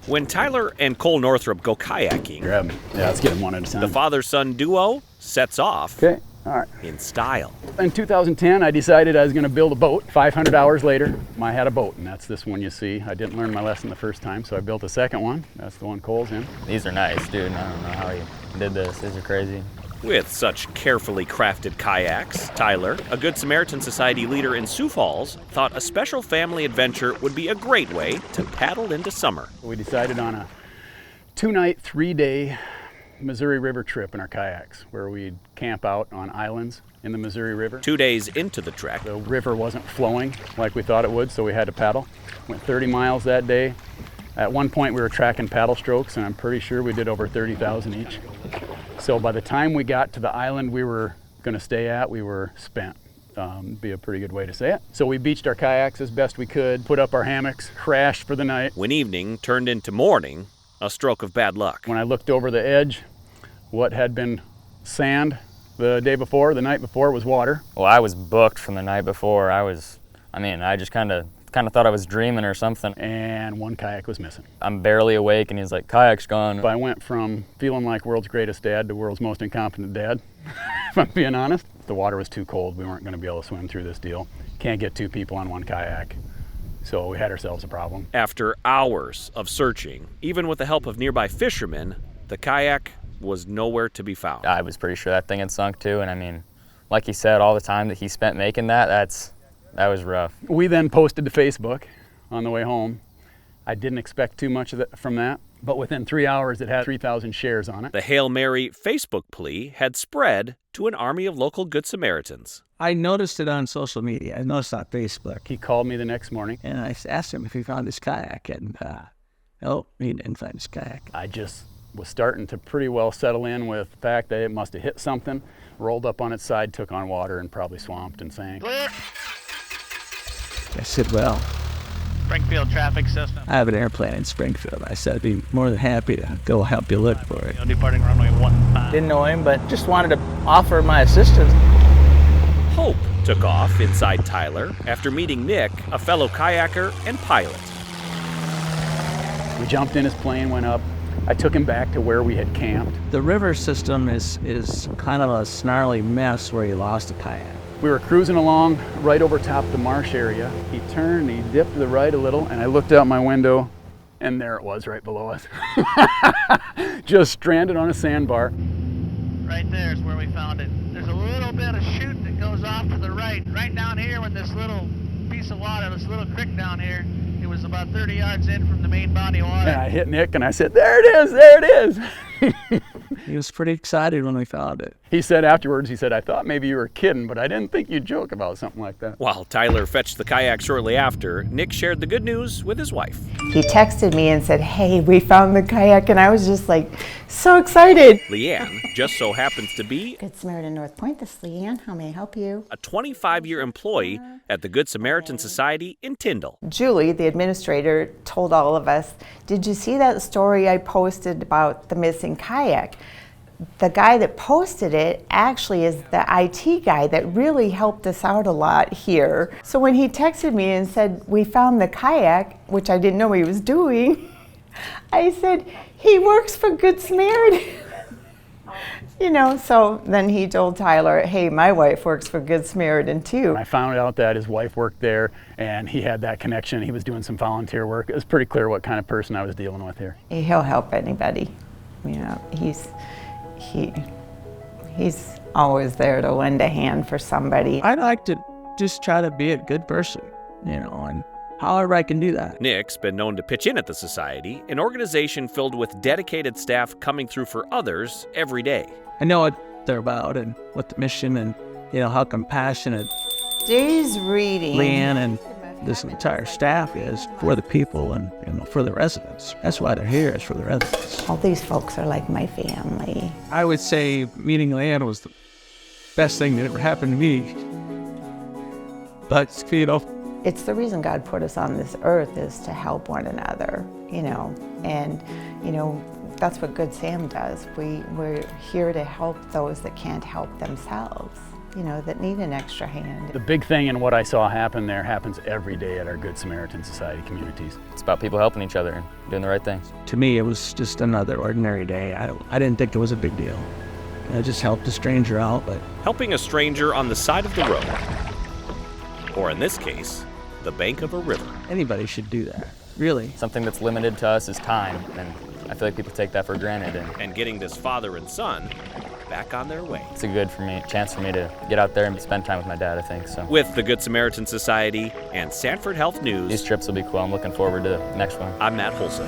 When Tyler and Cole Northrup go kayaking, Grab them. Yeah, let's get them one at a time. the father-son duo sets off Okay, all right. in style. In 2010, I decided I was going to build a boat. 500 hours later, I had a boat, and that's this one you see. I didn't learn my lesson the first time, so I built a second one. That's the one Cole's in. These are nice, dude. I don't know how you did this. These are crazy. With such carefully crafted kayaks, Tyler, a Good Samaritan Society leader in Sioux Falls, thought a special family adventure would be a great way to paddle into summer. We decided on a 2-night, 3-day Missouri River trip in our kayaks, where we'd camp out on islands in the Missouri River. 2 days into the trek, The river wasn't flowing like we thought it would, so we had to paddle. Went 30 miles that day. At one point we were tracking paddle strokes, and I'm pretty sure we did over 30,000 each. So by the time we got to the island we were going to stay at, we were spent. Be a pretty good way to say it. So we beached our kayaks as best we could, put up our hammocks, crashed for the night. when evening turned into morning, a stroke of bad luck. When I looked over the edge, what had been sand the night before was water. Well, I was booked from the night before. I just kind of thought I was dreaming or something. And one kayak was missing. I'm barely awake, and he's like, kayak's gone. I went from feeling like world's greatest dad to world's most incompetent dad, if I'm being honest. The water was too cold. We weren't going to be able to swim through this deal. Can't get 2 people on one kayak. So we had ourselves a problem. After hours of searching, even with the help of nearby fishermen, the kayak was nowhere to be found. I was pretty sure that thing had sunk too, and like he said, all the time that he spent making that was rough. We then posted to Facebook on the way home. I didn't expect too much from that, but within 3 hours it had 3,000 shares on it. The Hail Mary Facebook plea had spread to an army of local Good Samaritans. I noticed it on social media. I noticed it on Facebook. He called me the next morning. And I asked him if he found his kayak, and no, he didn't find his kayak. I just was starting to pretty well settle in with the fact that it must have hit something, rolled up on its side, took on water, and probably swamped and sank. I said, well, Springfield traffic system. I have an airplane in Springfield. I said, I'd be more than happy to go help you look for it. Departing runway 15. Didn't know him, but just wanted to offer my assistance. Hope took off inside Tyler after meeting Nick, a fellow kayaker and pilot. We jumped in his plane, went up. I took him back to where we had camped. The river system is kind of a snarly mess where he lost a kayak. We were cruising along right over top the marsh area. He turned, he dipped to the right a little, and I looked out my window, and there it was right below us. Just stranded on a sandbar. Right there is where we found it. There's a little bit of chute that goes off to the right down here with this little piece of water, this little creek down here. It was about 30 yards in from the main body of water. And I hit Nick and I said, there it is. He was pretty excited when we found it. He said afterwards, I thought maybe you were kidding, but I didn't think you'd joke about something like that. While Tyler fetched the kayak shortly after, Nick shared the good news with his wife. He texted me and said, hey, we found the kayak, and I was just like, so excited. Leanne just so happens to be Good Samaritan North Point, this is Leanne. How may I help you? a 25-year employee at the Good Samaritan Society in Tyndall. Julie, the administrator, told all of us, did you see that story I posted about the missing kayak? The guy that posted it actually is the IT guy that really helped us out a lot here. So when he texted me and said, we found the kayak, which I didn't know he was doing, I said, he works for Good Samaritan. So then he told Tyler, hey, my wife works for Good Samaritan too. I found out that his wife worked there and he had that connection. He was doing some volunteer work. It was pretty clear what kind of person I was dealing with here. He'll help anybody. He's always there to lend a hand for somebody. I like to just try to be a good person, and however I can do that. Nick's been known to pitch in at the Society, an organization filled with dedicated staff coming through for others every day. I know what they're about and what the mission and, how compassionate Today's reading. Leanne and this entire staff is for the people and, for the residents. That's why they're here, is for the residents. All these folks are like my family. I would say meeting Leanne was the best thing that ever happened to me. But, It's the reason God put us on this earth, is to help one another, and, that's what Good Sam does. We're here to help those that can't help themselves. that need an extra hand. The big thing in what I saw happen there happens every day at our Good Samaritan Society communities. It's about people helping each other and doing the right thing. To me, it was just another ordinary day. I didn't think it was a big deal. I just helped a stranger out, but Helping a stranger on the side of the road, or in this case, the bank of a river. anybody should do that, really. Something that's limited to us is time, and I feel like people take that for granted, and And getting this father and son back on their way. it's a good chance for me to get out there and spend time with my dad, I think. So With the Good Samaritan Society and Sanford Health these News, trips will be cool. I'm looking forward to the next one. I'm Matt Holson.